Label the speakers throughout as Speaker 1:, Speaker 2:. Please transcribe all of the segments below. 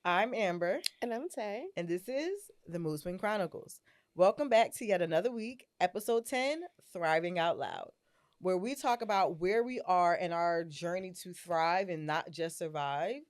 Speaker 1: I'm Amber,
Speaker 2: And I'm Tay.
Speaker 1: and this is the Mood Swing Chronicles. Welcome back to yet another week, episode 10, Thriving Out Loud, where we talk about where we are in our journey to thrive and not just survive,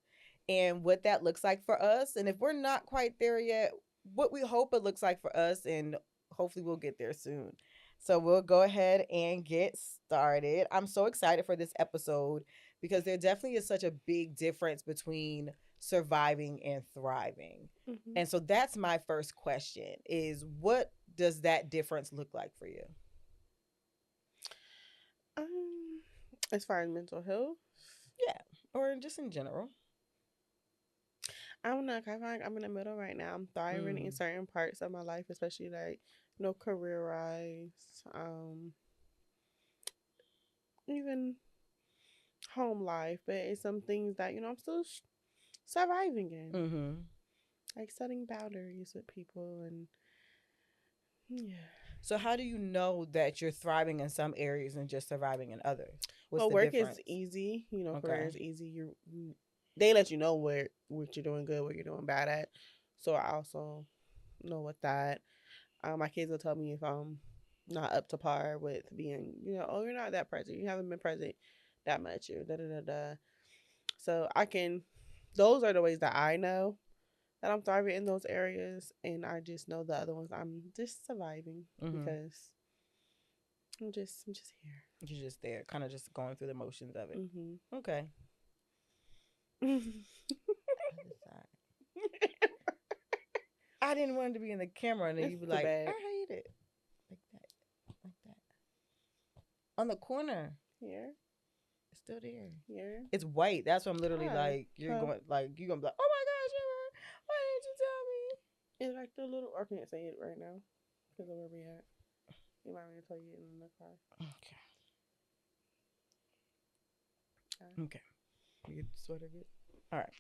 Speaker 1: and what that looks like for us. And if we're not quite there yet, what we hope it looks like for us, and hopefully we'll get there soon. So we'll go ahead and get started. I'm so excited for this episode because there definitely is such a big difference between surviving and thriving.
Speaker 2: hmm
Speaker 1: And so that's my first question is what does that difference look like for you?
Speaker 2: Um, as far as mental health,
Speaker 1: Yeah, or just in general.
Speaker 2: I don't know. I feel like I'm in the middle right now. I'm thriving in
Speaker 1: Mm.
Speaker 2: certain parts of my life, especially like career wise, even home life. But it's some things that I'm still surviving in,
Speaker 1: Mhm.
Speaker 2: like setting boundaries with people, and yeah.
Speaker 1: So how do you know that you're thriving in some areas and just surviving in others? What's
Speaker 2: Well,
Speaker 1: the
Speaker 2: work is
Speaker 1: difference?
Speaker 2: easy. Career
Speaker 1: Okay.
Speaker 2: is easy. They let you know where what you're doing good, what you're doing bad at. So I also know with that. My kids will tell me if I'm not up to par with being, oh, you're not that present. You haven't been present that much. Or da da da da. So I can. Those are the ways that I know that I'm thriving in those areas, and I just know the other ones I'm just surviving
Speaker 1: Mhm.
Speaker 2: because I'm just here.
Speaker 1: You're just there, kind of just going through the motions of it.
Speaker 2: Mhm.
Speaker 1: Okay. Other side. I didn't want it to be in the camera, and then
Speaker 2: That's
Speaker 1: you'd be
Speaker 2: too
Speaker 1: like,
Speaker 2: bad.
Speaker 1: "I hate it," like that, like that. On the corner,
Speaker 2: Here,
Speaker 1: it's still there.
Speaker 2: here.
Speaker 1: It's white. That's what I'm literally
Speaker 2: Hi.
Speaker 1: like.
Speaker 2: Huh.
Speaker 1: You're gonna be like, oh my gosh, Amber, why didn't you tell
Speaker 2: It's like the little. I can't say it right now because of where we at. You might want to tell you in the car.
Speaker 1: me?
Speaker 2: Uh,
Speaker 1: Okay, okay. You get the sweater good. All right.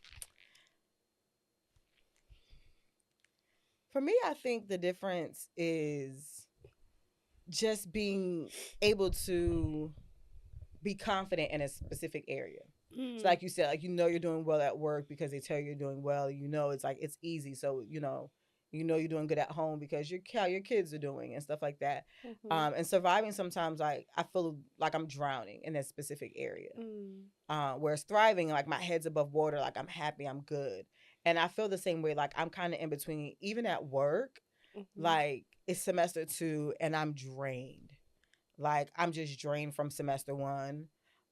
Speaker 1: For me, I think the difference is just being able to be confident in a specific area. So
Speaker 2: mm,
Speaker 1: like you said, like you're doing well at work because they tell you you're doing well. It's like it's easy. So you're doing good at home because how your kids are doing and stuff like that.
Speaker 2: mm-hmm,
Speaker 1: And surviving sometimes like I feel like I'm drowning in that specific area.
Speaker 2: mm,
Speaker 1: Whereas thriving, like my head's above water, like I'm happy, I'm good. And I feel the same way, like I'm kind of in between, even at work,
Speaker 2: mm-hmm.
Speaker 1: like it's semester 2 and I'm drained. Like I'm just drained from semester 1.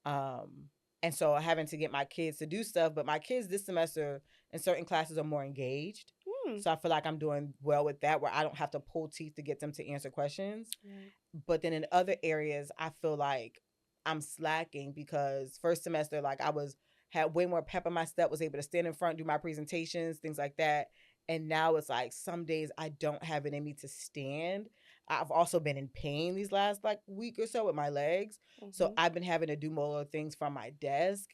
Speaker 1: Um, and so having to get my kids to do stuff, but my kids this semester in certain classes are more engaged.
Speaker 2: Mm.
Speaker 1: So I feel like I'm doing well with that where I don't have to pull teeth to get them to answer questions.
Speaker 2: Right.
Speaker 1: But then in other areas, I feel like I'm slacking because first semester, like I was had way more pep in my step, was able to stand in front, do my presentations, things like that. And now it's like some days I don't have it in me to stand. I've also been in pain these last like week or so with my legs. So
Speaker 2: Mm-hmm.
Speaker 1: I've been having to do more things from my desk.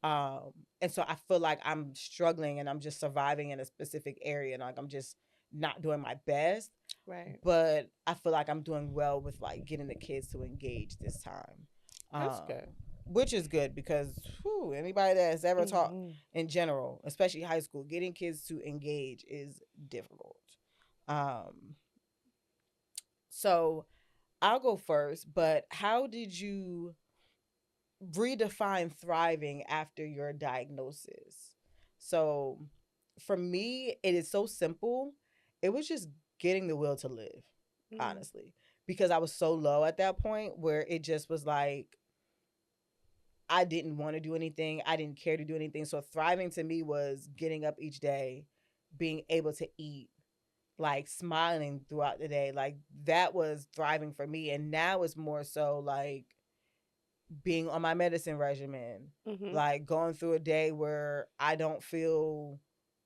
Speaker 1: Um, and so I feel like I'm struggling and I'm just surviving in a specific area and like I'm just not doing my best,
Speaker 2: Right.
Speaker 1: but I feel like I'm doing well with like getting the kids to engage this time,
Speaker 2: That's
Speaker 1: um,
Speaker 2: good.
Speaker 1: which is good because whew, anybody that has ever taught
Speaker 2: Mm-hmm.
Speaker 1: in general, especially high school, getting kids to engage is difficult. Um, so I'll go first, but how did you redefine thriving after your diagnosis? So for me, it is so simple. It was just getting the will to live,
Speaker 2: Mm.
Speaker 1: honestly, because I was so low at that point where it just was like I didn't want to do anything. I didn't care to do anything. So thriving to me was getting up each day, being able to eat, like smiling throughout the day. Like that was thriving for me. And now it's more so like being on my medicine regimen,
Speaker 2: Mm-hmm.
Speaker 1: like going through a day where I don't feel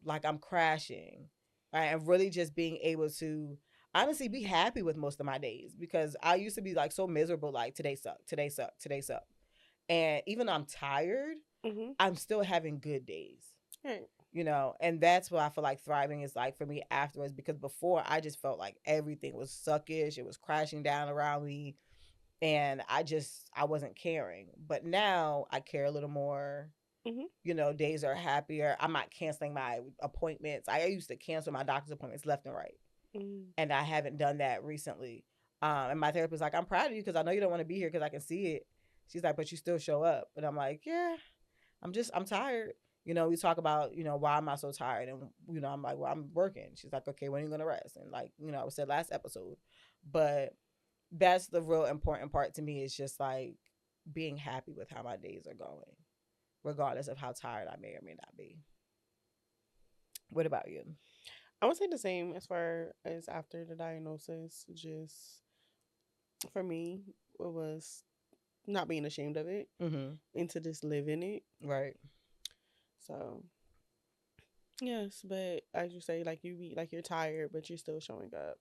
Speaker 1: like I'm crashing, right? And really just being able to honestly be happy with most of my days because I used to be like so miserable, like today sucked, today sucked, today sucked. And even though I'm tired,
Speaker 2: Mm-hmm.
Speaker 1: I'm still having good days,
Speaker 2: Right.
Speaker 1: and that's what I feel like thriving is like for me afterwards because before I just felt like everything was suckish, it was crashing down around me and I wasn't caring. But now I care a little more.
Speaker 2: Mhm.
Speaker 1: Days are happier. I'm not canceling my appointments. I used to cancel my doctor's appointments left and right,
Speaker 2: Mhm.
Speaker 1: and I haven't done that recently. And my therapist was like, I'm proud of you because I know you don't want to be here because I can see it. She's like, but you still show up. And I'm like, yeah, I'm tired. We talk about, why am I so tired? And, I'm like, well, I'm working. She's like, okay, when are you going to rest? And like, I said last episode, but that's the real important part to me is just like being happy with how my days are going, regardless of how tired I may or may not be. What about you?
Speaker 2: I would say the same as far as after the diagnosis. Just for me, it was not being ashamed of it
Speaker 1: Mm-hmm.
Speaker 2: and to just live in it.
Speaker 1: Right.
Speaker 2: So yes, but as you say, like you be like you're tired, but you're still showing up.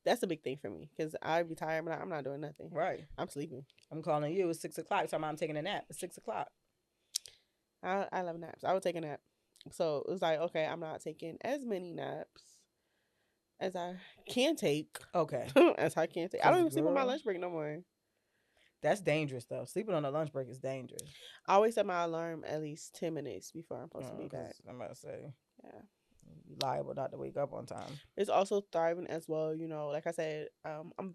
Speaker 2: That's a big thing for me because I'd be tired, but I'm not doing nothing.
Speaker 1: Right.
Speaker 2: I'm sleeping.
Speaker 1: I'm calling you. It's 6 o'clock. So I'm taking a nap. It's 6 o'clock.
Speaker 2: I love naps. I would take a nap. So it was like, okay, I'm not taking as many naps as I can take.
Speaker 1: Okay.
Speaker 2: As I can take. I don't
Speaker 1: Cause
Speaker 2: even sleep on my
Speaker 1: girl,
Speaker 2: lunch break no more.
Speaker 1: that's dangerous though. Sleeping on a lunch break is dangerous.
Speaker 2: I always set my alarm at least 10 minutes before I'm supposed to be
Speaker 1: Cause
Speaker 2: back.
Speaker 1: I'm about to say
Speaker 2: Yeah.
Speaker 1: you liable not to wake up on time.
Speaker 2: It's also thriving as well. Like I said, I'm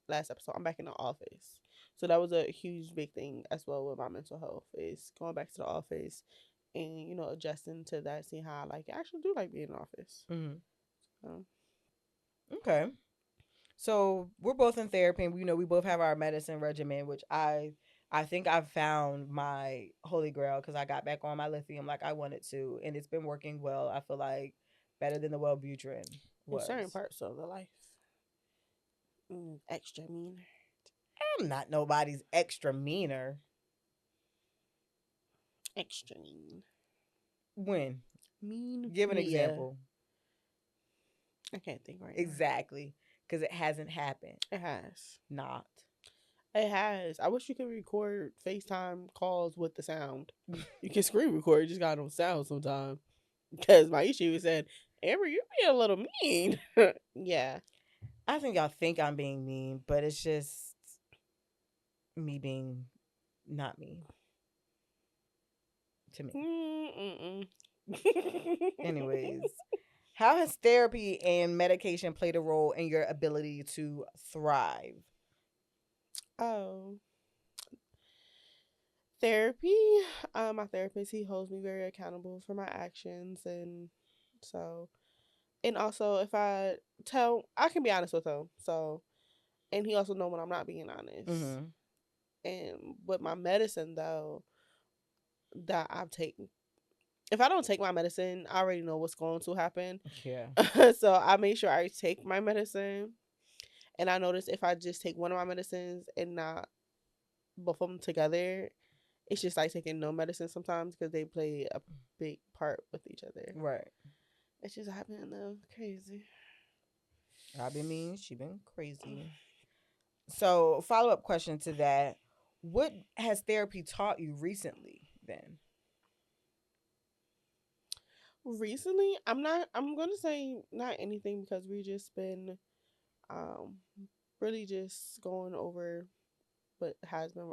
Speaker 2: last episode. I'm back in the office, so that was a huge big thing as well with my mental health. Is going back to the office and adjusting to that, seeing how I like it. I actually do like being in the office.
Speaker 1: Mm-hmm.
Speaker 2: So,
Speaker 1: Okay. So we're both in therapy, and we both have our medicine regimen, which I think I've found my holy grail because I got back on my lithium like I wanted to, and it's been working well. I feel like better than the Wellbutrin
Speaker 2: in certain
Speaker 1: was.
Speaker 2: parts of the life, extra mean,
Speaker 1: I'm not nobody's extra meaner.
Speaker 2: extra mean,
Speaker 1: When?
Speaker 2: mean
Speaker 1: Give an
Speaker 2: Mia.
Speaker 1: example.
Speaker 2: I can't think right now.
Speaker 1: Exactly, because it hasn't happened.
Speaker 2: It has.
Speaker 1: Not.
Speaker 2: It has. I wish you could record FaceTime calls with the sound. You can screen record, you just got no sound sometimes. Because my issue said, Amber, you be a little mean. Yeah.
Speaker 1: I think y'all think I'm being mean, but it's just me being not mean to me.
Speaker 2: Mm-mm.
Speaker 1: Anyways, how has therapy and medication played a role in your ability to thrive?
Speaker 2: Oh, therapy. My therapist, he holds me very accountable for my actions, and so, and also if I can be honest with him. So, and he also know when I'm not being honest.
Speaker 1: Mm-hmm.
Speaker 2: And with my medicine though, that I've taken, if I don't take my medicine, I already know what's going to happen.
Speaker 1: Yeah.
Speaker 2: So I make sure I take my medicine. And I notice if I just take one of my medicines and not both of them together, it's just like taking no medicine sometimes because they play a big part with each other.
Speaker 1: Right.
Speaker 2: It's just happening though. Crazy.
Speaker 1: I've been mean. She been crazy. So, follow up question to that: what has therapy taught you recently? Then.
Speaker 2: Recently, I'm gonna say not anything because we just been um really just going over what has been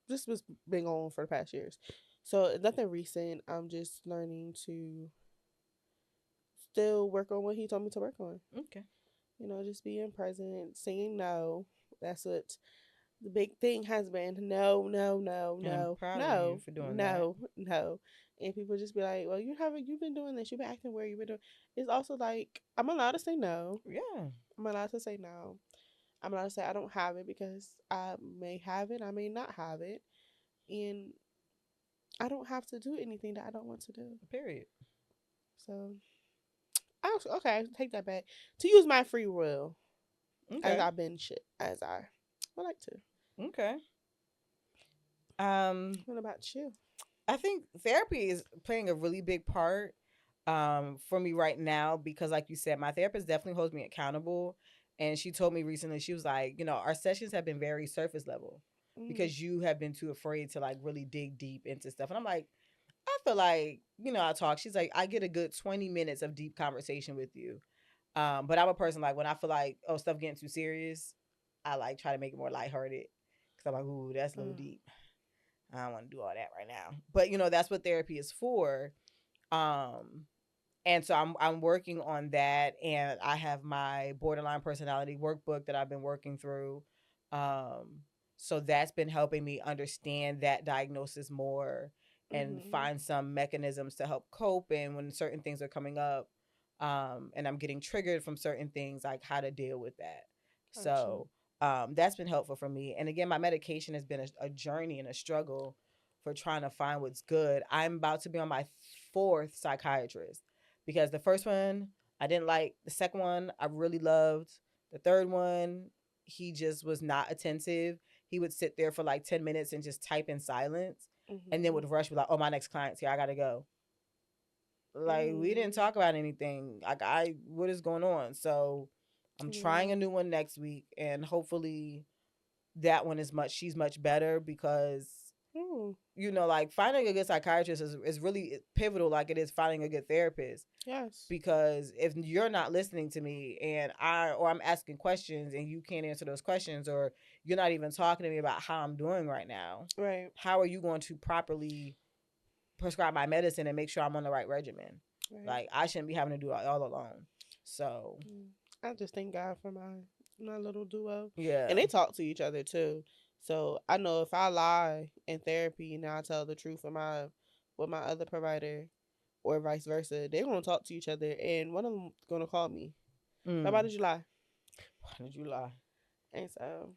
Speaker 2: this was been going on for the past years. So nothing recent. I'm just learning to still work on what he told me to work on.
Speaker 1: Okay.
Speaker 2: Just being present, saying no. That's what the big thing has been. No, no, no,
Speaker 1: And I'm
Speaker 2: no,
Speaker 1: proud of you
Speaker 2: no,
Speaker 1: for doing that.
Speaker 2: no, no. And people just be like, well, you've been doing this, you've been acting weird, you've been doing. It's also like I'm allowed to say no.
Speaker 1: Yeah.
Speaker 2: I'm allowed to say no. I'm allowed to say I don't have it because I may have it, I may not have it, and I don't have to do anything that I don't want to do.
Speaker 1: Period.
Speaker 2: So, okay, take that back. To use my free will as
Speaker 1: Okay.
Speaker 2: I bench it, as I would like to.
Speaker 1: Okay. Um,
Speaker 2: What about you?
Speaker 1: I think therapy is playing a really big part for me right now because, like you said, my therapist definitely holds me accountable. And she told me recently, she was like, our sessions have been very surface level
Speaker 2: Mm,
Speaker 1: because you have been too afraid to like really dig deep into stuff. And I'm like, I feel like, I talk. She's like, I get a good 20 minutes of deep conversation with you. But I'm a person like when I feel like, oh, stuff getting too serious, I like try to make it more lighthearted because I'm like, ooh, that's a little
Speaker 2: mm.
Speaker 1: deep. I don't want to do all that right now. But that's what therapy is for. Um, and so I'm working on that, and I have my borderline personality workbook that I've been working through. Um, so that's been helping me understand that diagnosis more and
Speaker 2: Mhm.
Speaker 1: find some mechanisms to help cope, and when certain things are coming up, and I'm getting triggered from certain things, like how to deal with that.
Speaker 2: Gotcha.
Speaker 1: So that's been helpful for me. And again, my medication has been a journey and a struggle for trying to find what's good. I'm about to be on my fourth psychiatrist because the first one I didn't like. The second one I really loved. The third one, he just was not attentive. He would sit there for like 10 minutes and just type in silence and then
Speaker 2: Mhm.
Speaker 1: would rush with like, oh, my next client's here. I gotta go. Like we didn't
Speaker 2: Mhm.
Speaker 1: talk about anything. Like what is going on? So I'm trying
Speaker 2: Yeah.
Speaker 1: a new one next week, and hopefully that one is she's much better because
Speaker 2: Ooh.
Speaker 1: like finding a good psychiatrist is really pivotal, like it is finding a good therapist.
Speaker 2: Yes.
Speaker 1: Because if you're not listening to me and I'm asking questions and you can't answer those questions, or you're not even talking to me about how I'm doing right now,
Speaker 2: Right.
Speaker 1: how are you going to properly prescribe my medicine and make sure I'm on the right regimen?
Speaker 2: Right.
Speaker 1: Like I shouldn't be having to do it all alone. So
Speaker 2: Mm. I just thank God for my little duo, and
Speaker 1: yeah.
Speaker 2: they talk to each other too. So I know if I lie in therapy and I tell the truth with my other provider, or vice versa, they're gonna talk to each other, and one of them gonna call me. Like, why
Speaker 1: Mm.
Speaker 2: did you lie?
Speaker 1: Why did you lie?
Speaker 2: And so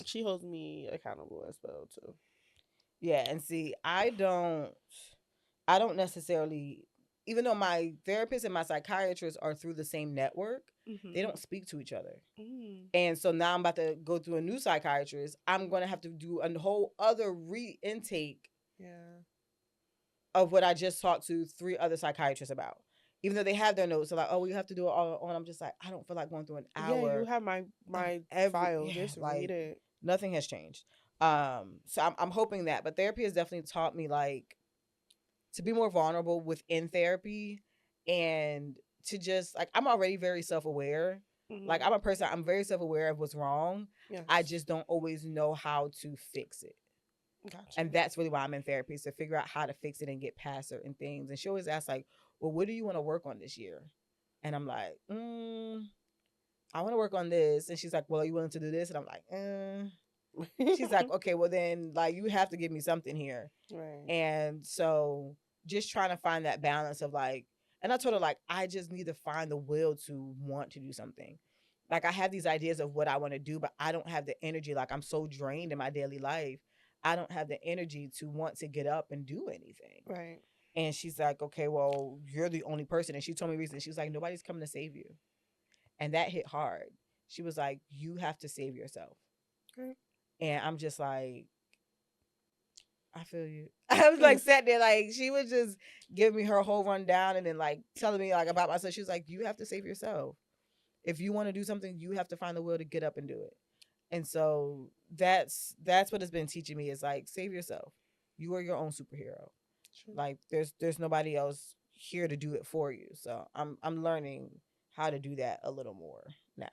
Speaker 2: she holds me accountable as well too.
Speaker 1: Yeah, and see, I don't necessarily, even though my therapist and my psychiatrist are through the same network, they
Speaker 2: Mhm.
Speaker 1: don't speak to each other.
Speaker 2: Mm.
Speaker 1: And so now I'm about to go through a new psychiatrist. I'm going to have to do a whole other re-intake
Speaker 2: Yeah.
Speaker 1: of what I just talked to three other psychiatrists about. Even though they have their notes, they're like, "Oh, we have to do it all on." I'm just like, I don't feel like going through an
Speaker 2: Yeah, you
Speaker 1: hour
Speaker 2: have
Speaker 1: of
Speaker 2: my
Speaker 1: every
Speaker 2: file.
Speaker 1: yeah,
Speaker 2: Just read
Speaker 1: like
Speaker 2: it.
Speaker 1: nothing has changed. So I'm hoping that, but therapy has definitely taught me like to be more vulnerable within therapy, and to just like I'm already very self-aware. Like
Speaker 2: Mhm.
Speaker 1: I'm a person, I'm very self-aware of what's wrong. I
Speaker 2: Yes.
Speaker 1: just don't always know how to fix it.
Speaker 2: Gotcha.
Speaker 1: And that's really why I'm in therapy, is to figure out how to fix it and get past certain things. And she always asks like, well, what do you want to work on this year? And I'm like, I want to work on this. And she's like, well, are you willing to do this? And I'm like, she's like, okay, well then like you have to give me something here.
Speaker 2: Right.
Speaker 1: And so just trying to find that balance of like, and I told her like I just need to find the will to want to do something. Like I have these ideas of what I want to do, but I don't have the energy. Like I'm so drained in my daily life. I don't have the energy to want to get up and do anything.
Speaker 2: Right.
Speaker 1: And she's like, okay, well, you're the only person. And she told me recently, she was like, nobody's coming to save you. And that hit hard. She was like, you have to save yourself.
Speaker 2: Right.
Speaker 1: And I'm just like, I feel you. I was like sat there, like she was just giving me her whole rundown and then like telling me like about myself. She was like, you have to save yourself. If you want to do something, you have to find the will to get up and do it. And so that's what it's been teaching me, is like save yourself. You are your own superhero.
Speaker 2: True.
Speaker 1: Like there's nobody else here to do it for you. So I'm learning how to do that a little more now.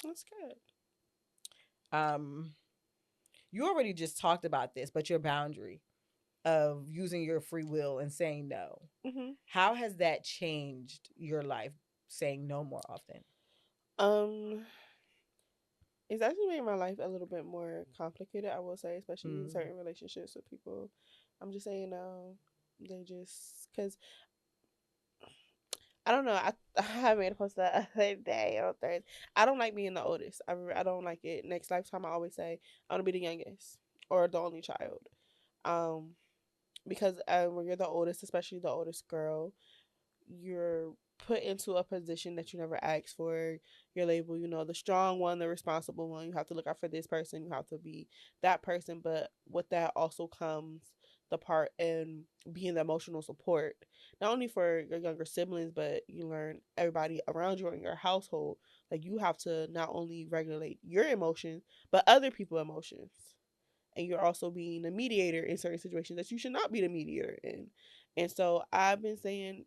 Speaker 2: That's good.
Speaker 1: Um you already just talked about this, but your boundary of using your free will and saying no.
Speaker 2: Mhm.
Speaker 1: How has that changed your life, saying no more often?
Speaker 2: Um, it's actually made my life a little bit more complicated. I will say, especially in
Speaker 1: Mm.
Speaker 2: certain relationships with people. I'm just saying no. They just because I don't know. I made a post the other day on Thursday. I don't like being the oldest. I don't like it. Next lifetime, I always say I want to be the youngest or the only child. Um, because when you're the oldest, especially the oldest girl, you're put into a position that you never asked for. Your label, the strong one, the responsible one. You have to look out for this person. You have to be that person. But with that also comes the part in being the emotional support, not only for your younger siblings, but you learn everybody around you in your household. Like you have to not only regulate your emotions, but other people's emotions. And you're also being a mediator in certain situations that you should not be the mediator in. And so I've been saying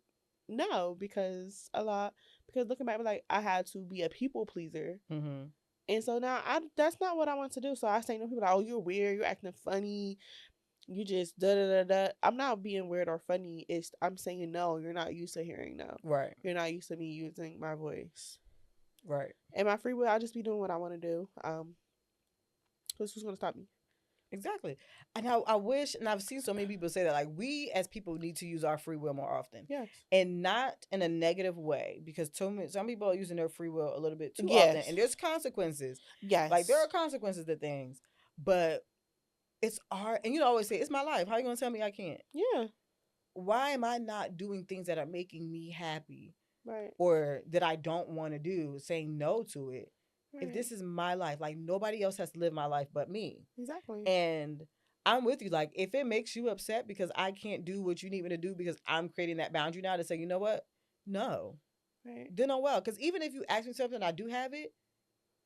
Speaker 2: no because looking back, like I had to be a people pleaser.
Speaker 1: Mm-hmm.
Speaker 2: And so now that's not what I want to do. So I say no. People are like, oh, you're weird, you're acting funny. You just da da da da. I'm not being weird or funny. It's I'm saying no. You're not used to hearing no.
Speaker 1: Right.
Speaker 2: You're not used to me using my voice.
Speaker 1: Right.
Speaker 2: And my free will, I'll just be doing what I want to do. Who's gonna stop me?
Speaker 1: Exactly. And I wish, and I've seen so many people say that, like, we as people need to use our free will more often.
Speaker 2: Yes.
Speaker 1: And not in a negative way, because some people are using their free will a little bit too often.
Speaker 2: Yes.
Speaker 1: And there's consequences. Like, there are
Speaker 2: Yes.
Speaker 1: consequences to things. But it's our, and you always say, it's my life. How are you going to tell me I can't?
Speaker 2: Yeah.
Speaker 1: Why am I not doing things that are making me happy
Speaker 2: Right.
Speaker 1: or that I don't want to do, saying no to it? If
Speaker 2: Right.
Speaker 1: this is my life, like, nobody else has to live my life but me.
Speaker 2: Exactly.
Speaker 1: And I'm with you. Like, if it makes you upset because I can't do what you need me to do because I'm creating that boundary now to say, you know what? No.
Speaker 2: Right.
Speaker 1: Then oh well. Because even if you ask me something and I do have it,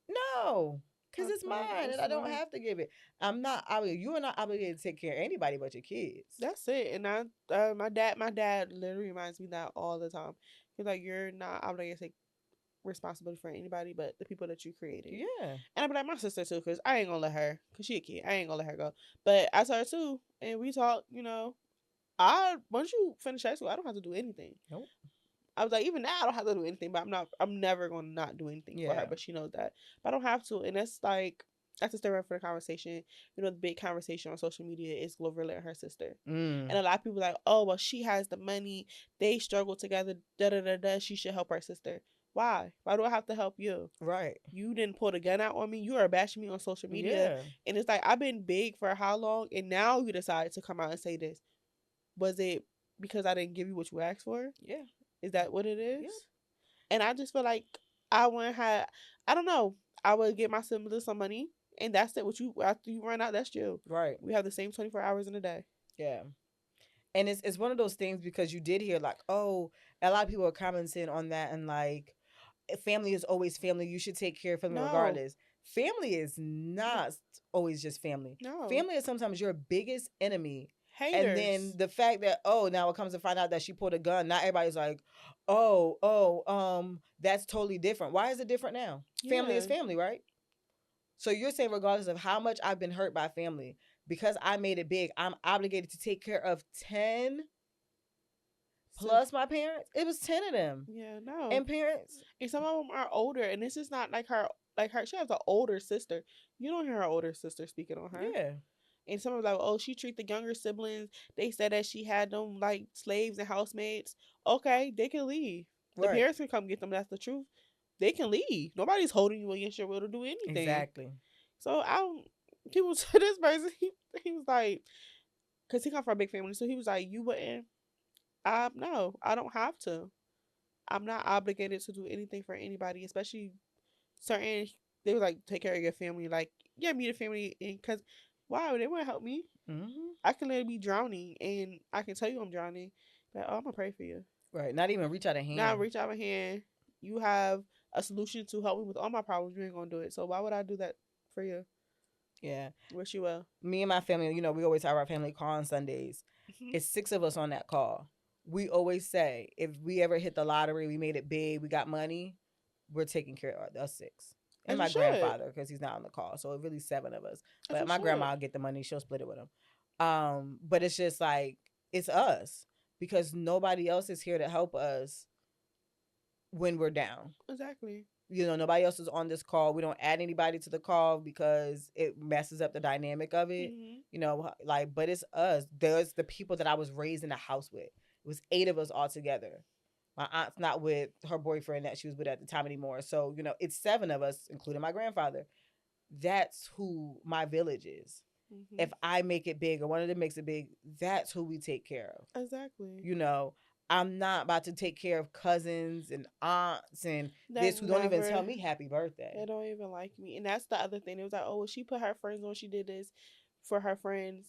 Speaker 1: no. Because it's mine and I don't have to give it. I'm not obligated. You are not obligated to take care of anybody but your kids.
Speaker 2: That's it. And my dad literally reminds me that all the time. He's like, you're not obligated to take responsibility for anybody but the people that you created.
Speaker 1: Yeah.
Speaker 2: And I be like, my sister too, because I ain't gonna let her, because she a kid. I ain't gonna let her go. But I saw her too, and we talk, once you finish high school, I don't have to do anything.
Speaker 1: Nope.
Speaker 2: I was like, even now I don't have to do anything, but I'm never gonna not do anything for her. But she knows that. But I don't have to. And that's like, that's a start for the conversation. The big conversation on social media is Glorilla and her sister. And a lot of people are like, oh, well, she has the money. They struggle together. Da da da da. She should help her sister. Why? Why do I have to help you?
Speaker 1: Right.
Speaker 2: You didn't pull the gun out on me. You are bashing me on social media.
Speaker 1: Yeah.
Speaker 2: And it's like, I've been big for how long? And now you decide to come out and say this. Was it because I didn't give you what you asked for?
Speaker 1: Yeah.
Speaker 2: Is that what it is?
Speaker 1: Yep.
Speaker 2: And I just feel like I wouldn't have, I don't know. I would give my siblings some money. And that's it. What you, after you run out, that's you.
Speaker 1: Right.
Speaker 2: We have the same 24 hours in a day.
Speaker 1: Yeah. And it's one of those things because you did hear like, oh, a lot of people are commenting on that and like, family is always family. You should take care of family regardless. Family is not always just family.
Speaker 2: No.
Speaker 1: Family is sometimes your biggest enemy.
Speaker 2: Haters.
Speaker 1: And then the fact that, oh, now it comes to find out that she pulled a gun. Not everybody's like, that's totally different. Why is it different now? Family is family, right? So you're saying regardless of how much I've been hurt by family, because I made it big, I'm obligated to take care of 10 plus my parents. It was 10 of them.
Speaker 2: Yeah, no.
Speaker 1: And parents.
Speaker 2: And some of them are older. And this is not like her, she has an older sister. You don't hear her older sister speaking on her.
Speaker 1: Yeah.
Speaker 2: And some are like, oh, she treat the younger siblings. They said that she had them like slaves and housemaids. Okay, they can leave. The parents can come get them. That's the truth. They can leave. Nobody's holding you against your will to do anything.
Speaker 1: Exactly.
Speaker 2: So people to this person, he was like, because he come from a big family. So he was like, you wouldn't. No, I don't have to. I'm not obligated to do anything for anybody, especially certain. They were like, take care of your family. Like, yeah, meet a family. And because, wow, they wouldn't help me.
Speaker 1: Mm-hmm.
Speaker 2: I can literally be drowning and I can tell you I'm drowning. But, oh, I'm going to pray for you.
Speaker 1: Right. Not even reach out a hand.
Speaker 2: Not reach out a hand. You have a solution to help me with all my problems. You ain't going to do it. So why would I do that for you?
Speaker 1: Yeah.
Speaker 2: Wish you well.
Speaker 1: Me and my family, we always have our family call on Sundays. Mm-hmm. It's 6 of us on that call. We always say, if we ever hit the lottery, we made it big, we got money, we're taking care of us 6. And my grandfather, because he's not on the call. So it's really 7 of us. But my grandma will get the money. She'll split it with him. But it's just like, it's us. Because nobody else is here to help us when we're down.
Speaker 2: Exactly.
Speaker 1: Nobody else is on this call. We don't add anybody to the call because it messes up the dynamic of it. Mm-hmm. But it's us. There's the people that I was raised in the house with. It was 8 of us all together. My aunt's not with her boyfriend that she was with at the time anymore. So, it's 7 of us, including my grandfather. That's who my village is. Mm-hmm. If I make it big or one of them makes it big, that's who we take care of.
Speaker 2: Exactly.
Speaker 1: I'm not about to take care of cousins and aunts and this who don't even tell me happy birthday.
Speaker 2: They don't even like me. And that's the other thing. It was like, oh, well, she put her friends on. She did this for her friends.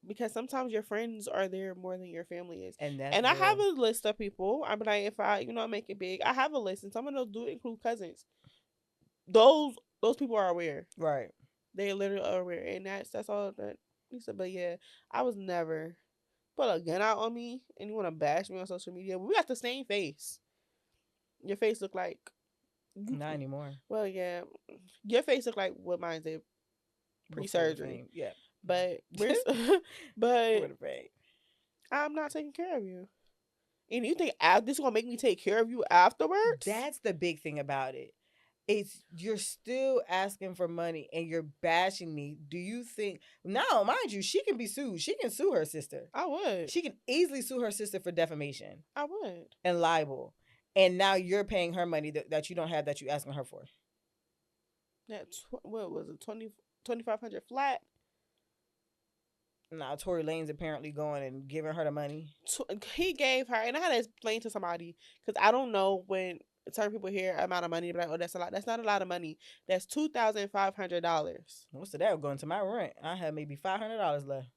Speaker 2: Because sometimes your friends are there more than your family is. And I have a list of people. I'm like, if I, make it big, I have a list. And some of those do include cousins. Those people are aware.
Speaker 1: Right.
Speaker 2: They literally are aware. And that's all that he said. But yeah, I was never put a gun out on me and you want to bash me on social media. We got the same face. Your face look like...
Speaker 1: Not anymore.
Speaker 2: Well, yeah. Your face look like what mine did pre-surgery.
Speaker 1: Yeah.
Speaker 2: But but
Speaker 1: For the bank.
Speaker 2: I'm not taking care of you. And you think this is gonna make me take care of you afterwards?
Speaker 1: That's the big thing about it. It's you're still asking for money and you're bashing me. Do you think now, mind you, she can be sued. She can sue her sister.
Speaker 2: I would.
Speaker 1: She can easily sue her sister for defamation
Speaker 2: I would.
Speaker 1: and libel. And now you're paying her money that you don't have that you're asking her for.
Speaker 2: What was it, 2,500 flat?
Speaker 1: Now Tory Lane's apparently going and giving her the money.
Speaker 2: He gave her, and I had to explain to somebody because I don't know when certain people hear amount of money, they're like, "Oh, that's a lot." That's not a lot of money. That's $2,500.
Speaker 1: What's that going to my rent? I have maybe $500 left.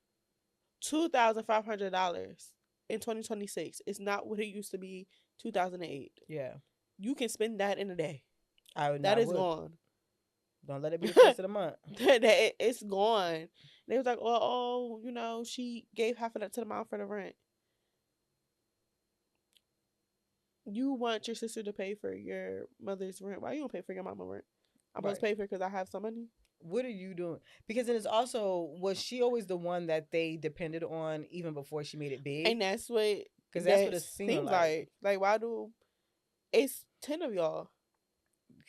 Speaker 2: $2,500 in 2026 is not what it used to be 2008.
Speaker 1: Yeah,
Speaker 2: You can spend that in a day.
Speaker 1: I would.
Speaker 2: That
Speaker 1: I
Speaker 2: is
Speaker 1: would.
Speaker 2: gone.
Speaker 1: Don't let it be the first of the month.
Speaker 2: It's gone. They was like, she gave half of that to the mom for the rent. You want your sister to pay for your mother's rent. Why you don't pay for your mama's rent? I'm supposed to pay for it because I have some money.
Speaker 1: What are you doing? Because it is also, was she always the one that they depended on even before she made it big?
Speaker 2: And that's what,
Speaker 1: because that's what it seems like.
Speaker 2: Like, why do, it's 10 of y'all.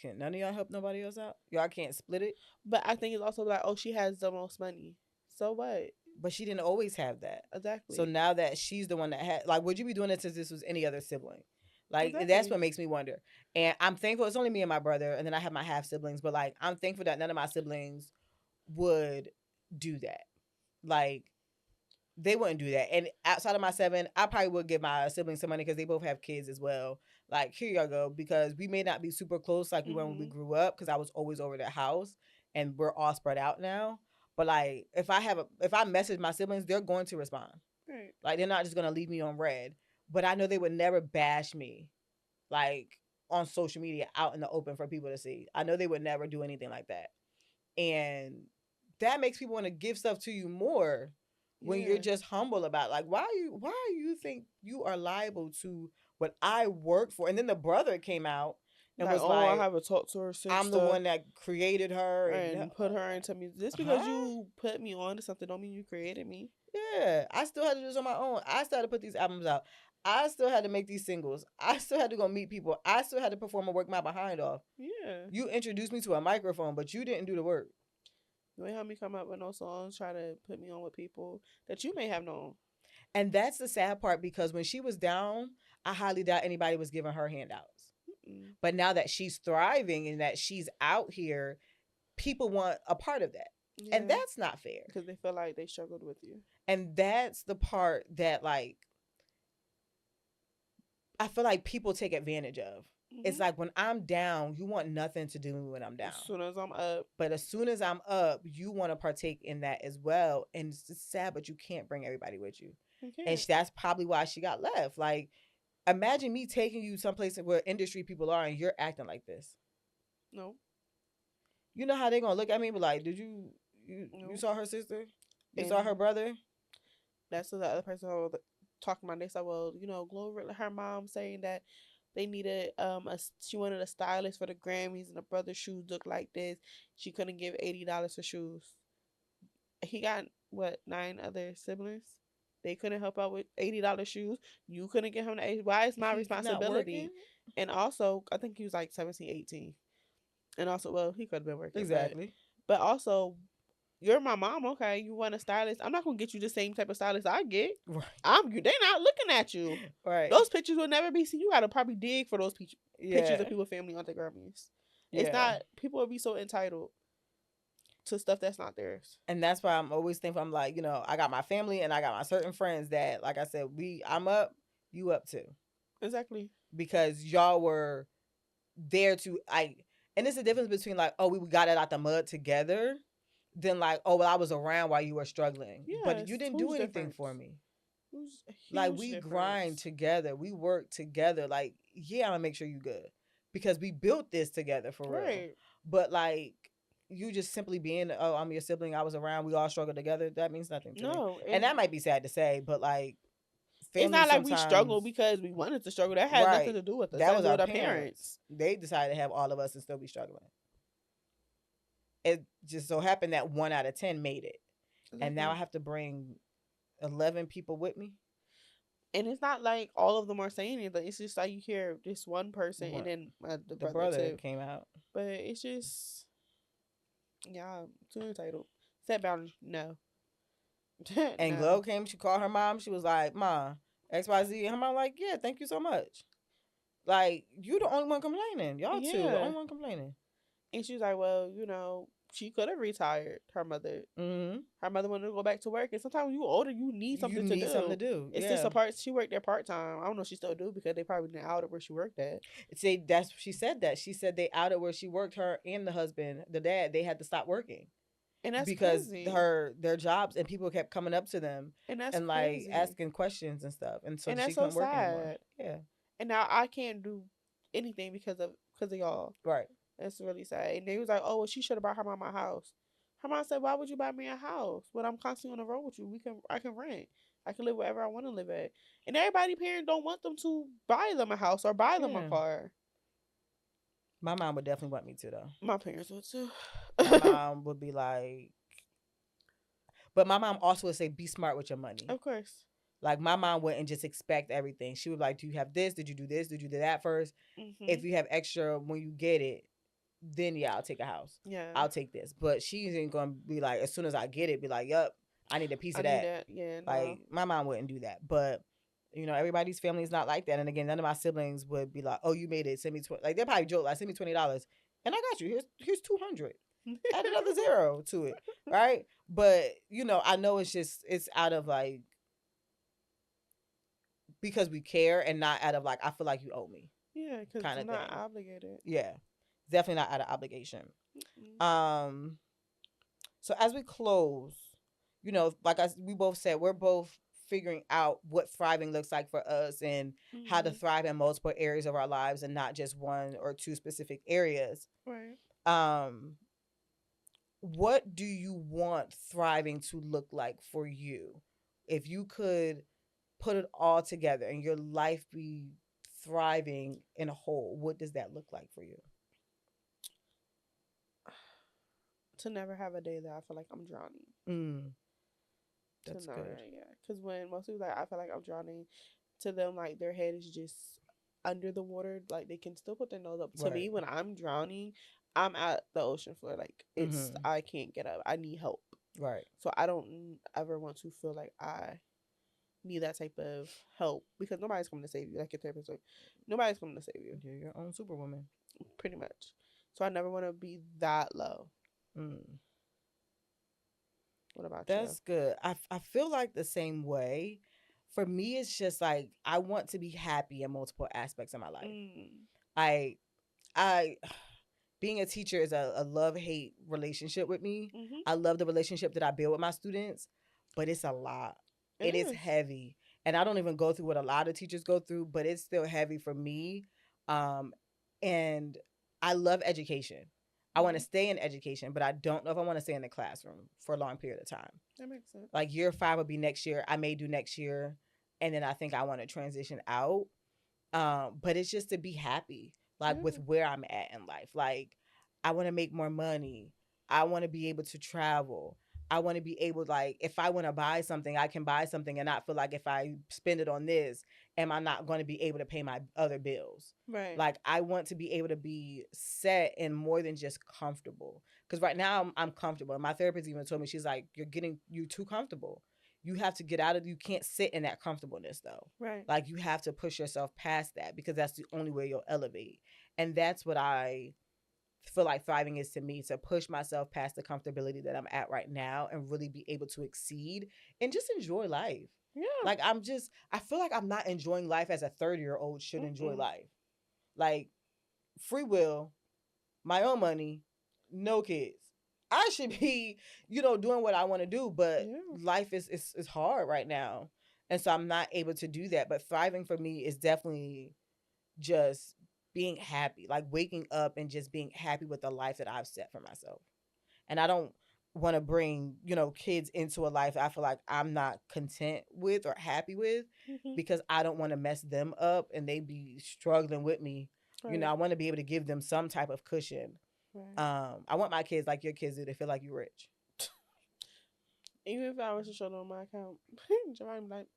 Speaker 1: Can't none of y'all help nobody else out? Y'all can't split it?
Speaker 2: But I think it's also like, oh, she has the most money. So what?
Speaker 1: But she didn't always have that.
Speaker 2: Exactly.
Speaker 1: So now that she's the one that had, like, would you be doing it since this was any other sibling? Like,
Speaker 2: Exactly.
Speaker 1: That's what makes me wonder. And I'm thankful it's only me and my brother, and then I have my half siblings, but like, I'm thankful that none of my siblings would do that. Like, they wouldn't do that. And outside of my 7, I probably would give my siblings some money because they both have kids as well. Like, here y'all go, because we may not be super close like we were when we grew up, because I was always over their house and we're all spread out now. But like, if I message my siblings, they're going to respond.
Speaker 2: Right.
Speaker 1: Like, they're not just gonna leave me on red. But I know they would never bash me, like, on social media out in the open for people to see. I know they would never do anything like that. And that makes people want to give stuff to you more when you're just humble about it. Like, why do you think you are liable to what I work for? And then the brother came out and was like,
Speaker 2: I haven't talked to her since
Speaker 1: I'm the one that created her
Speaker 2: and put her into me. Just because you put me on to something don't mean you created me.
Speaker 1: Yeah, I still had to do this on my own. I still had to put these albums out. I still had to make these singles. I still had to go meet people. I still had to perform and work my behind off.
Speaker 2: Yeah.
Speaker 1: You introduced me to a microphone, but you didn't do the work.
Speaker 2: You ain't help me come up with no songs, try to put me on with people that you may have known.
Speaker 1: And that's the sad part, because when she was down, I highly doubt anybody was giving her handouts. Mm-mm. But now that she's thriving and that she's out here, people want a part of that. Yeah. And that's not fair.
Speaker 2: Because they feel like they struggled with you.
Speaker 1: And that's the part that, like, I feel like people take advantage of. Mm-hmm. It's like, when I'm down, you want nothing to do with me when I'm down.
Speaker 2: As soon as I'm up.
Speaker 1: But as soon as I'm up, you want to partake in that as well. And it's just sad, but you can't bring everybody with you. And that's probably why she got left. Like, imagine me taking you someplace where industry people are and you're acting like this. No. You know how they're going to look at me and be like, did you saw her sister? You saw her brother?
Speaker 2: That's the other person who talking about. They said, well, Gloria, her mom saying that they needed she wanted a stylist for the Grammys, and the brother's shoes looked like this. She couldn't give $80 for shoes. He got 9 other siblings. They couldn't help out with $80 shoes. You couldn't get him the $80. Why is my responsibility? And also, I think he was like 17, 18. And also, well, he could have been working.
Speaker 1: Exactly.
Speaker 2: But also, you're my mom, okay? You want a stylist? I'm not gonna get you the same type of stylist I get. Right. They're not looking at you. Right. Those pictures will never be seen. You gotta probably dig for those pictures of people, family on the Grammys. Yeah. It's not. People will be so entitled to stuff that's not theirs.
Speaker 1: And that's why I'm always thinking. I'm like, I got my family and I got my certain friends that, like I said, I'm up, you up too.
Speaker 2: Exactly.
Speaker 1: Because y'all were there to and it's the difference between like, oh, we got it out the mud together. Then like, oh, well, I was around while you were struggling. Yeah, but you didn't do anything for me. Like, we grind together. We work together. Like, yeah, I'm going to make sure you good. Because we built this together for real. But like, you just simply being, oh, I'm your sibling, I was around, we all struggled together, that means nothing to me. And that might be sad to say, but like,
Speaker 2: it's not like we struggled because we wanted to struggle. That had nothing to do with us.
Speaker 1: That was our parents. They decided to have all of us and still be struggling. It just so happened that 1 out of 10 made it. and now I
Speaker 2: Exactly.
Speaker 1: have to bring 11 people with me.
Speaker 2: And it's not like all of them are saying it. Like, it's just like you hear this one person and
Speaker 1: What
Speaker 2: then the
Speaker 1: the
Speaker 2: brother
Speaker 1: brother
Speaker 2: too.
Speaker 1: came out,
Speaker 2: But it's just, yeah, too entitled. Set boundaries. No.
Speaker 1: and Glow
Speaker 2: No.
Speaker 1: came. She called her mom. She was like, "Ma, XYZ." And her mom like, "Yeah, thank you so much." Like, you the only one complaining. Y'all two the
Speaker 2: Yeah.
Speaker 1: only one complaining.
Speaker 2: And she was like, well, she could have retired, her mother.
Speaker 1: Mm-hmm.
Speaker 2: Her mother wanted to go back to work. And sometimes when you older, you need
Speaker 1: You
Speaker 2: something to
Speaker 1: need something to
Speaker 2: do.
Speaker 1: do.
Speaker 2: It's just
Speaker 1: Yeah.
Speaker 2: a part. She worked there part time. I don't know if she still do because they probably didn't out of where she worked at.
Speaker 1: See, that's she said that. She said they outed where she worked. Her and the husband, the dad, they had to stop working
Speaker 2: And that's
Speaker 1: because
Speaker 2: crazy.
Speaker 1: their jobs and people kept coming up to them
Speaker 2: And that's
Speaker 1: and like
Speaker 2: crazy.
Speaker 1: asking questions and stuff, and so
Speaker 2: And
Speaker 1: she
Speaker 2: that's so
Speaker 1: couldn't work anymore.
Speaker 2: sad.
Speaker 1: Yeah.
Speaker 2: And now I can't do anything because of y'all.
Speaker 1: Right.
Speaker 2: That's really sad. And they was like, oh, well, she should have bought her mom a house. Her mom said, why would you buy me a house when I'm constantly on the road with you? I can rent. I can live wherever I want to live at. And everybody parents don't want them to buy them a house or buy them a
Speaker 1: Yeah.
Speaker 2: car.
Speaker 1: My mom would definitely want me to though.
Speaker 2: My parents would too.
Speaker 1: My mom would be like, but my mom also would say, "Be smart with your money."
Speaker 2: Of course.
Speaker 1: Like my mom wouldn't just expect everything. She would be like, "Do you have this? Did you do this? Did you do that first?
Speaker 2: Mhm.
Speaker 1: If you have extra when you get it, then yeah, I'll take a house.
Speaker 2: Yeah.
Speaker 1: I'll take this." But she ain't gonna be like, as soon as I get it, be like, "Yup, I need a piece
Speaker 2: I
Speaker 1: of
Speaker 2: need
Speaker 1: that."
Speaker 2: that. Yeah. No.
Speaker 1: Like my mom wouldn't do that. But everybody's family is not like that. And again, none of my siblings would be like, "Oh, you made it. Send me 20." Like they probably joke like, "Send me $20, and I got you. Here's 200. Add another zero to it, right?" But I know it's out of like because we care and not out of like I feel like you owe me
Speaker 2: Yeah, because
Speaker 1: kind
Speaker 2: we're
Speaker 1: of
Speaker 2: not
Speaker 1: thing.
Speaker 2: obligated.
Speaker 1: Yeah, definitely not out of obligation.
Speaker 2: Mm-mm.
Speaker 1: Um, so as we close, like we both said, we're both figuring out what thriving looks like for us and how to
Speaker 2: Mhm.
Speaker 1: thrive in multiple areas of our lives and not just one or two specific areas.
Speaker 2: Right.
Speaker 1: Um, what do you want thriving to look like for you? If you could put it all together and your life be thriving in a whole, what does that look like for you?
Speaker 2: To never have a day that I feel like I'm drowning.
Speaker 1: Mm,
Speaker 2: To
Speaker 1: that's
Speaker 2: never,
Speaker 1: good.
Speaker 2: yeah. Because when most people like, I feel like I'm drowning, to them, like, their head is just under the water. Like, they can still put their nose up. To me,
Speaker 1: Right.
Speaker 2: when I'm drowning, I'm at the ocean floor. Like,
Speaker 1: Mm-hmm.
Speaker 2: I can't get up. I need help.
Speaker 1: Right.
Speaker 2: So I don't ever want to feel like I need that type of help because nobody's coming to save you. Like your therapist, like, nobody's coming to save you,
Speaker 1: You're your own superwoman.
Speaker 2: pretty much. So I never want to be that low.
Speaker 1: Mm.
Speaker 2: What about you?
Speaker 1: That's good. I feel like the same way. For me, it's just like I want to be happy in multiple aspects of my life.
Speaker 2: Mm.
Speaker 1: I I being a teacher is a love hate relationship with me.
Speaker 2: Mhm.
Speaker 1: I love the relationship that I build with my students, but it's a lot.
Speaker 2: It
Speaker 1: It is
Speaker 2: is.
Speaker 1: heavy, and I don't even go through what a lot of teachers go through, but it's still heavy for me. Um, and I love education. I want to
Speaker 2: Mhm.
Speaker 1: stay in education, but I don't know if I want to stay in the classroom for a long period of time.
Speaker 2: That makes sense.
Speaker 1: Like year 5 would be next year. I may do next year, and then I think I want to transition out. But it's just to be happy, like with
Speaker 2: Yeah.
Speaker 1: where I'm at in life. Like I want to make more money. I want to be able to travel. I want to be able, like, if I want to buy something, I can buy something and not feel like if I spend it on this, am I not going to be able to pay my other bills?
Speaker 2: Right.
Speaker 1: Like I want to be able to be set and more than just comfortable. Because right now I'm comfortable. And my therapist even told me, she's like, you too comfortable. You have to get out of, you can't sit in that comfortableness though.
Speaker 2: Right.
Speaker 1: Like you have to push yourself past that because that's the only way you'll elevate. And that's what I feel like thriving is to me, to push myself past the comfortability that I'm at right now and really be able to exceed and just enjoy life.
Speaker 2: Yeah.
Speaker 1: Like I feel like I'm not enjoying life as a 30-year-old should enjoy
Speaker 2: Mm-mm.
Speaker 1: life. Like free will, my own money, no kids. I should be, doing what I want to do, but
Speaker 2: Yeah.
Speaker 1: life is hard right now. And so I'm not able to do that. But thriving for me is definitely just being happy, like waking up and just being happy with the life that I've set for myself. And I don't want to bring, kids into a life I feel like I'm not content with or happy with
Speaker 2: Mhm.
Speaker 1: because I don't want to mess them up and they be struggling with me.
Speaker 2: Right.
Speaker 1: I want to be able to give them some type of cushion.
Speaker 2: Right.
Speaker 1: I want my kids like your kids do to feel like you're rich.
Speaker 2: Even if I was to show them my account, Javon be like,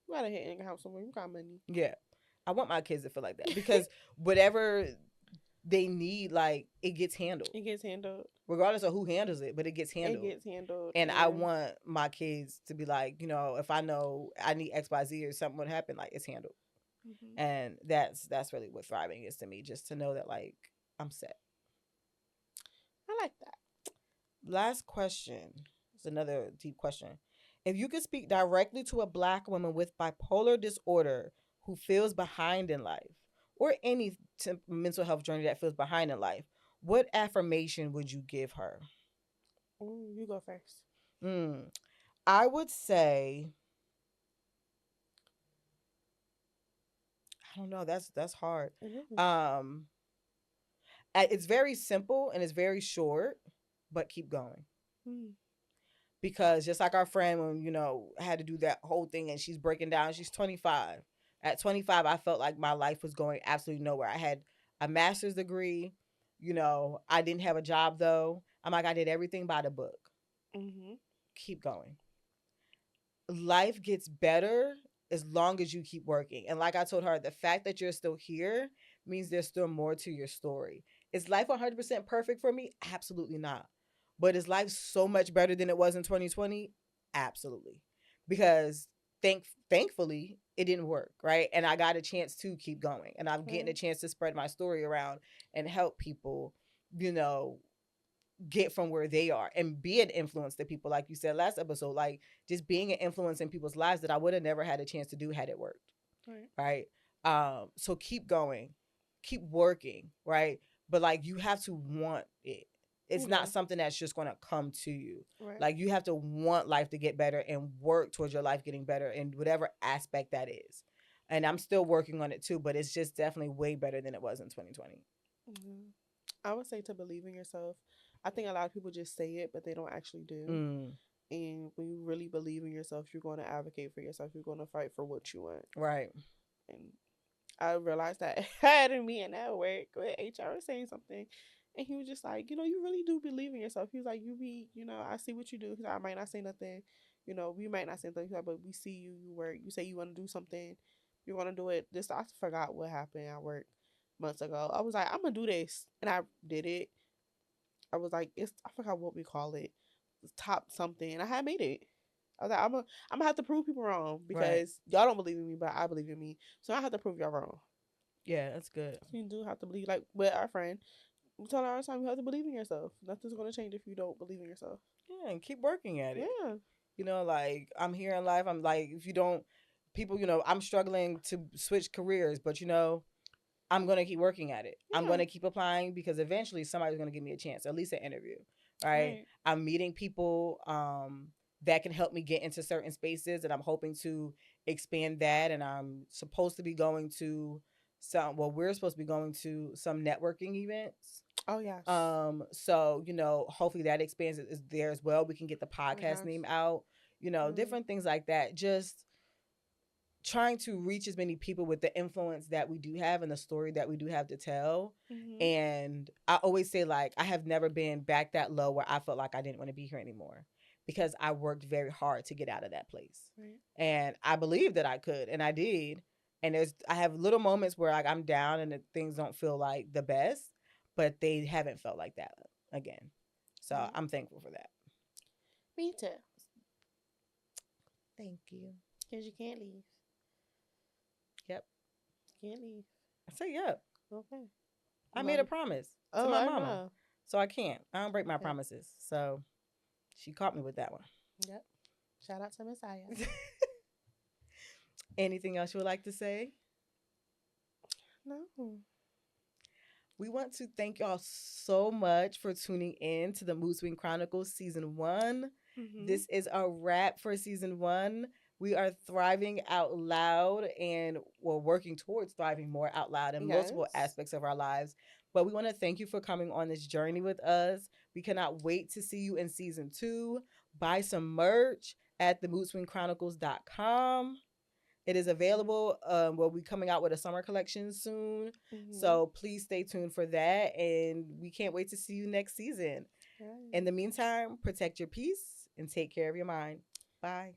Speaker 2: you got a hidden account somewhere. You got money.
Speaker 1: Yeah. I want my kids to feel like that because whatever they need, like, it gets handled.
Speaker 2: It gets handled.
Speaker 1: Regardless of who handles it, but it gets
Speaker 2: It
Speaker 1: handled.
Speaker 2: gets handled.
Speaker 1: And I want my kids to be like, you know, if I know I need XYZ or something would happen, like, it's handled. And that's really what thriving is to me, just to know that, like, I'm set.
Speaker 2: I like that.
Speaker 1: Last question. It's another deep question. If you could speak directly to a Black woman with bipolar disorder who feels behind in life, or any mental health journey that feels behind in life, what affirmation would you give her?
Speaker 2: Ooh, you go first.
Speaker 1: I would say, I don't know. That's hard. It's very simple and it's very short, but keep going. Because just like our friend, when, you know, had to do that whole thing and she's breaking down, she's 25. At 25, I felt like my life was going absolutely nowhere. I had a master's degree. You know, I didn't have a job though. I'm like, I did everything by the book. Keep going. Life gets better as long as you keep working. And like I told her, the fact that you're still here means there's still more to your story. Is life 100% perfect for me? Absolutely not. But is life so much better than it was in 2020? Absolutely. Because thankfully, it didn't work, right? And I got a chance to keep going. And I'm getting a chance to spread my story around and help people, you know, get from where they are and be an influence to people, like you said last episode, like just being an influence in people's lives that I would have never had a chance to do had it worked. Right. So keep going, keep working, right? But like you have to want it. It's not something that's just going to come to you. Like you have to want life to get better and work towards your life getting better in whatever aspect that is. And I'm still working on it too, but it's just definitely way better than it was in 2020.
Speaker 2: I would say to believe in yourself. I think a lot of people just say it, but they don't actually do. And when you really believe in yourself, you're going to advocate for yourself. You're going to fight for what you want.
Speaker 1: Right.
Speaker 2: And I realized that I had a meeting at work with HR saying something. And he was just like, you know, you really do believe in yourself. He was like, you know, I see what you do. I might not say nothing. You know, we might not say nothing, but we see you. You work. You say you want to do something. You want to do it. I forgot what happened at work months ago. I was like, I'm going to do this. And I did it. I was like, I forgot what we call it. Top something. And I had made it. I was like, I'm gonna have to prove people wrong because y'all don't believe in me, but I believe in me. So I have to prove y'all wrong.
Speaker 1: Yeah, that's good.
Speaker 2: You do have to believe, like with our friend. We tell her all the time, you have to believe in yourself. Nothing's gonna change if you don't believe in yourself.
Speaker 1: Yeah, and keep working at it.
Speaker 2: Yeah.
Speaker 1: You know, like I'm here in life. I'm like, if you don't, people, you know, I'm struggling to switch careers, but you know, I'm going to keep working at it. Yeah. I'm going to keep applying because eventually somebody's going to give me a chance, at least an interview, right? I'm meeting people that can help me get into certain spaces, and I'm hoping to expand that. And I'm supposed to be going to we're supposed to be going to some networking events.
Speaker 2: Oh, yes.
Speaker 1: So, you know, hopefully that expands is there as well. We can get the podcast name out, you know, different things like that. Just trying to reach as many people with the influence that we do have and the story that we do have to tell. And I always say, like, I have never been back that low where I felt like I didn't want to be here anymore because I worked very hard to get out of that place. And I believed that I could, and I did. And I have little moments where like I'm down and things don't feel like the best, but they haven't felt like that again. So I'm thankful for that.
Speaker 2: Me too.
Speaker 1: Thank you.
Speaker 2: Because you can't leave.
Speaker 1: Yep.
Speaker 2: Can't leave.
Speaker 1: I say yep.
Speaker 2: Okay.
Speaker 1: I made a promise to my mama. So I can't. I don't break my promises. So she caught me with that one.
Speaker 2: Yep. Shout out to Messiah.
Speaker 1: Anything else you would like to say?
Speaker 2: No.
Speaker 1: We want to thank y'all so much for tuning in to the Mood Swing Chronicles Season 1. This is a wrap for Season 1. We are thriving out loud and we're working towards thriving more out loud in multiple aspects of our lives. But we want to thank you for coming on this journey with us. We cannot wait to see you in Season 2. Buy some merch at themoodswingchronicles.com. It is available. We'll be coming out with a summer collection soon. So please stay tuned for that. And we can't wait to see you next season. In the meantime, protect your peace and take care of your mind. Bye.